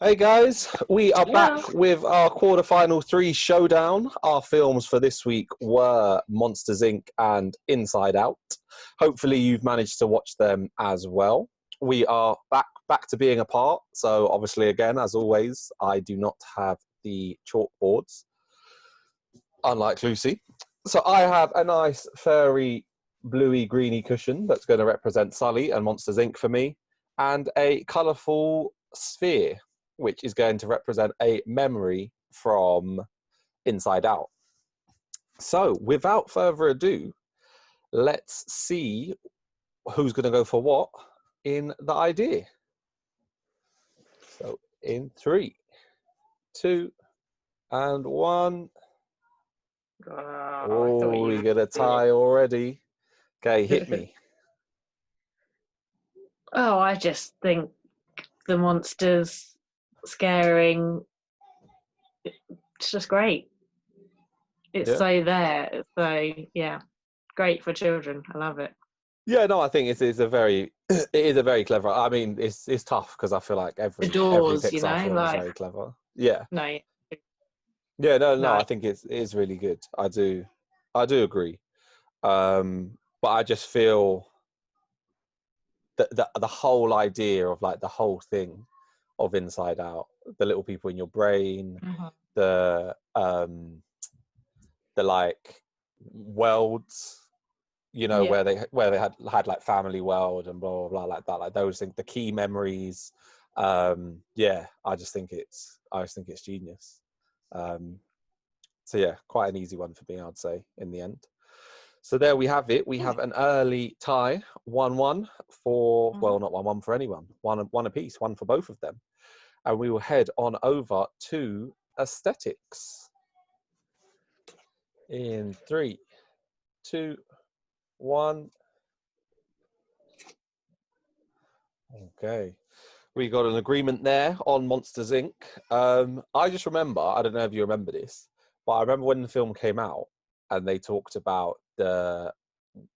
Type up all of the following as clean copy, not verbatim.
Hey guys, we are Yeah. back with our quarterfinal 3 showdown. Our films for this week were Monsters Inc. and Inside Out. Hopefully you've managed to watch them as well. We are back to being apart. So obviously again, as always, I do not have the chalkboards, unlike Lucy. So I have a nice furry bluey greeny cushion that's going to represent Sully and Monsters Inc. for me, and a colourful sphere which is going to represent a memory from Inside Out. So, without further ado, let's see who's going to go for what in the idea. So, in 3, 2, and 1. Oh, we get a tie already. Okay, hit me. Oh, I just think the monsters scaring, it's just great. It's so there. It's so, yeah, great for children. I love it. Yeah, no, I think it is a very clever. I mean, it's tough because I feel like every Doors, Pixar film is very clever. Yeah, No. yeah, no. No. I think it is really good. I do agree. But I just feel that the whole idea of like the whole thing of Inside Out, the little people in your brain, Mhm. the like worlds, you know, Yeah. where they had like family world and blah blah blah, like that, like those things, the key memories. Yeah, I just think it's genius. So yeah, quite an easy one for me, I'd say, in the end. So there we have it. We have an early tie, 1-1 for, well, not 1-1 for anyone, one apiece, one for both of them. And we will head on over to aesthetics. In 3, 2, 1. Okay. We got an agreement there on Monsters Inc. I just remember, I don't know if you remember this, but I remember when the film came out and they talked about the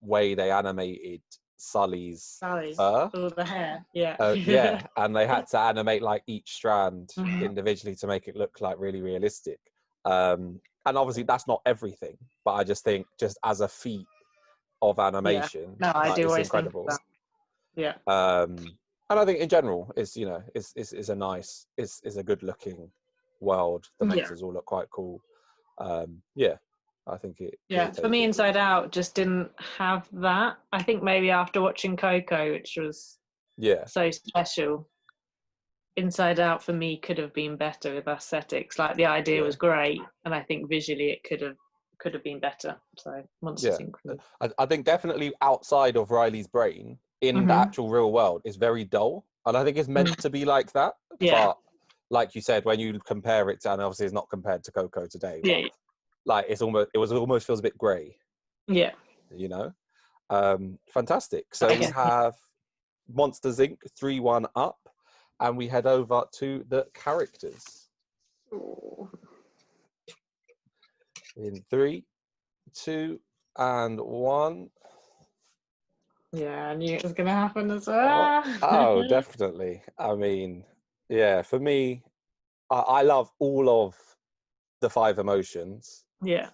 way they animated Sully's All the hair. Yeah. yeah, and they had to animate like each strand individually to make it look like really realistic. And obviously that's not everything, but I just think just as a feat of Yeah. animation, No, I like, do it's always think incredible. that. Yeah. And I think in general, it's, you know, it's a nice, it's a good looking world that makes Yeah. us all look quite cool. Yeah, I think it. Yeah, for me, Inside Out just didn't have that. I think maybe after watching Coco, which was so special, Inside Out for me could have been better with aesthetics. Like the idea was great, and I think visually it could have been better. So Monsters Inc. I think definitely outside of Riley's brain, in the actual real world, is very dull, and I think it's meant to be like that. Yeah. But like you said, when you compare it to, and obviously it's not compared to Coco today, but like it almost feels a bit grey. Yeah. You know, fantastic. So we have Monsters Inc. 3-1 up, and we head over to the characters. Ooh. In 3, 2, and 1. Yeah, I knew it was going to happen as well. Oh, definitely. I mean, yeah, for me, I love all of the 5 emotions. Yeah.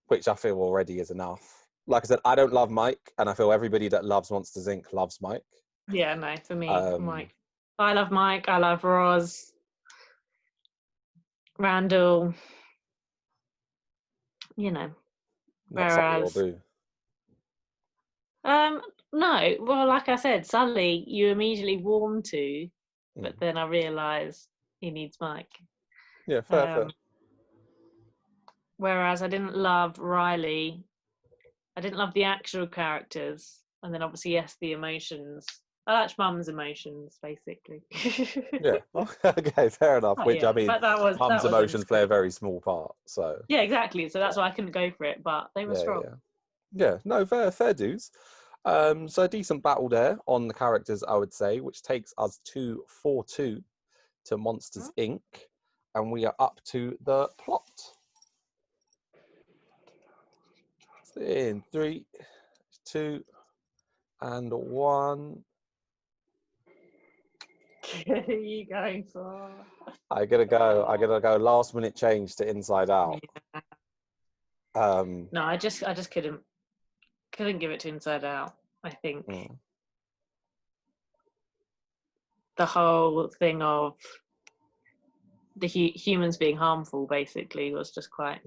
Which I feel already is enough. Like I said, I don't love Mike, and I feel everybody that loves Monsters Inc. loves Mike. Yeah, no, for me, Mike. I love Mike. I love Roz, Randall. You know, Not Sully or whereas Boo. no, well, like I said, Sully, you immediately warm to, but then I realise he needs Mike. Yeah, fair. Whereas I didn't love Riley. I didn't love the actual characters, and then obviously, yes, the emotions. I liked Mum's emotions, basically. Yeah, okay, fair enough. But Which, yeah, I mean, but Mum's emotions play a very small part. So yeah, exactly. So that's why I couldn't go for it, but they were strong. Yeah. No, fair dues. So a decent battle there on the characters, I would say, which takes us to 4-2 to Monsters Inc. And we are up to the plot. In 3, 2, and 1. Who are you going for? I gotta go last minute change to Inside Out. Yeah. No, I just couldn't give it to Inside Out. I think the whole thing of the humans being harmful basically was just quite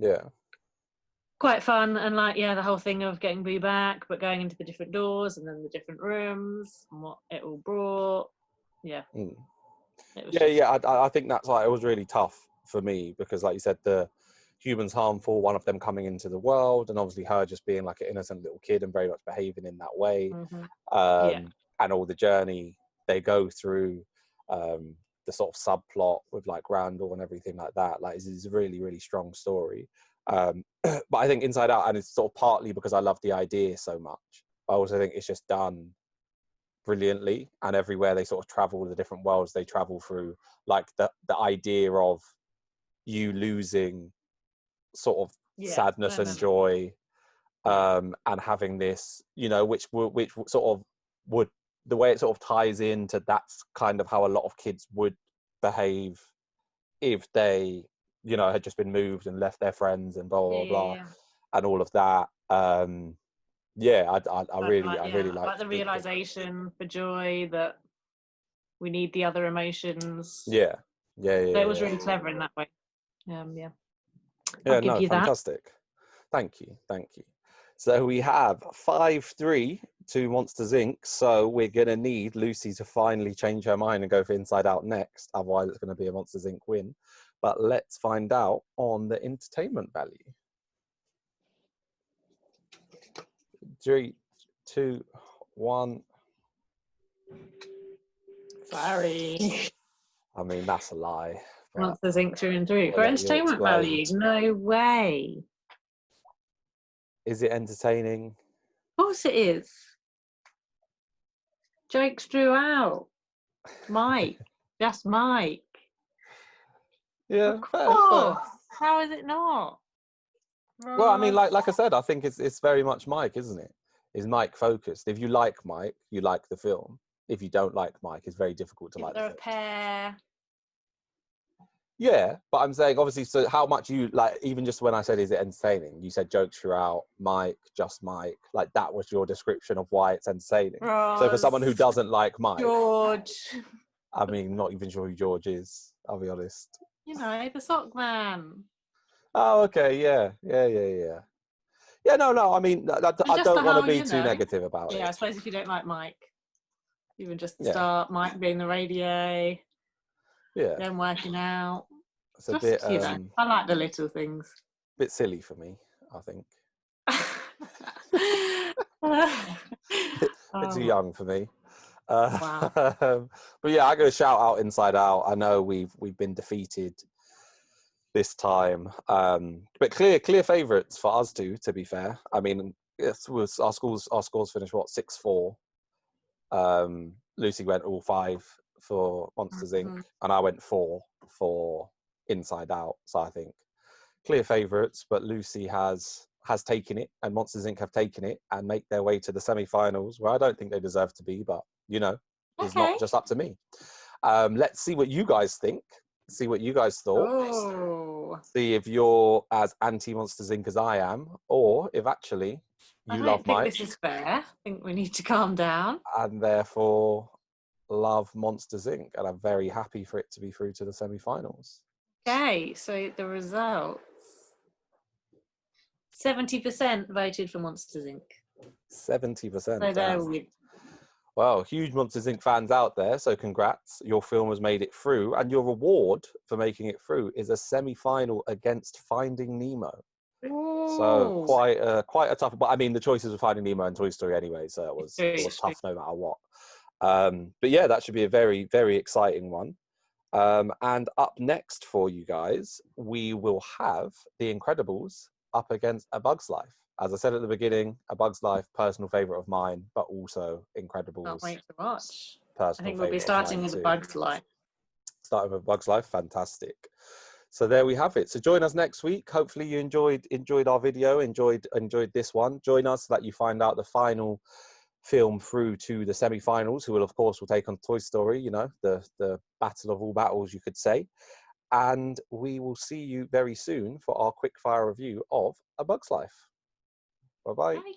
fun, and like the whole thing of getting Boo back but going into the different doors and then the different rooms and what it all brought. I think that's like, it was really tough for me because, like you said, the humans harmful, one of them coming into the world, and obviously her just being like an innocent little kid and very much behaving in that way. And all the journey they go through, the sort of subplot with like Randall and everything like that, like is a really, really strong story. But I think Inside Out, and it's sort of partly because I love the idea so much, I also think it's just done brilliantly, and everywhere they sort of travel, the different worlds they travel through, like the idea of you losing sort of sadness and joy, and having this, which sort of would, the way it sort of ties into, that's kind of how a lot of kids would behave if they, had just been moved and left their friends and blah blah and all of that. I really like the realization for Joy that we need the other emotions. So it was really clever in that way. I'll give you fantastic that. Thank you. So we have 5-3 to Monsters Inc. So we're gonna need Lucy to finally change her mind and go for Inside Out next, otherwise it's going to be a Monsters Inc. win. But let's find out on the entertainment value. 3, 2, 1. Sorry. I mean, that's a lie. Monsters Inc. through and through. For entertainment value, no way. Is it entertaining? Of course it is. Jokes throughout. Mike. Just Mike. Yeah, fair. How is it not? Well, I mean, like I said, I think it's very much Mike, isn't it? Is Mike focused? If you like Mike, you like the film. If you don't like Mike, it's very difficult to like the film. They're a pair. Yeah, but I'm saying, obviously, so how much you, like, even just when I said, is it entertaining? You said jokes throughout, Mike, just Mike. Like, that was your description of why it's entertaining. Ross, so for someone who doesn't like Mike... George. I mean, not even sure who George is, I'll be honest. The sock man. Oh, okay, yeah. Yeah, no, I mean, I don't want to be too negative about it. Yeah, I suppose if you don't like Mike, even just start, Mike being the radio... Yeah. Them working out. It's a bit. I like the little things. Bit silly for me, I think. bit too young for me. Wow. But yeah, I'm going to shout out Inside Out. I know we've been defeated this time, but clear favourites for us two. To be fair, I mean, our scores finished 6-4. Lucy went all 5 for Monsters Inc. and I went 4 for Inside Out. So I think clear favourites, but Lucy has taken it, and Monsters Inc. have taken it and make their way to the semi-finals, where I don't think they deserve to be, but it's not just up to me. Let's see what you guys think. See what you guys thought. Oh. See if you're as anti-Monsters Inc. as I am, or if actually you love Mike. I don't think this is fair. I think we need to calm down. And therefore love Monsters Inc. And I'm very happy for it to be through to the semi-finals. Okay, so the results. 70% voted for Monsters Inc. 70%. So there we... Well, huge Monsters Inc. fans out there, so congrats. Your film has made it through, and your reward for making it through is a semi-final against Finding Nemo. Ooh. So quite a tough... But I mean, the choices were Finding Nemo and Toy Story anyway, so it was tough no matter what. But yeah, that should be a very, very exciting one. And up next for you guys, we will have The Incredibles up against A Bug's Life. As I said at the beginning, A Bug's Life, personal favourite of mine, but also Incredibles. Can't wait to watch. I think we'll be starting with A Bug's Life. Starting with A Bug's Life, fantastic. So there we have it. So join us next week. Hopefully you enjoyed our video, enjoyed this one. Join us so that you find out the final film through to the semi-finals, who will, of course, will take on Toy Story, you know, the battle of all battles, you could say. And we will see you very soon for our quick fire review of A Bug's Life. Bye-bye. Bye.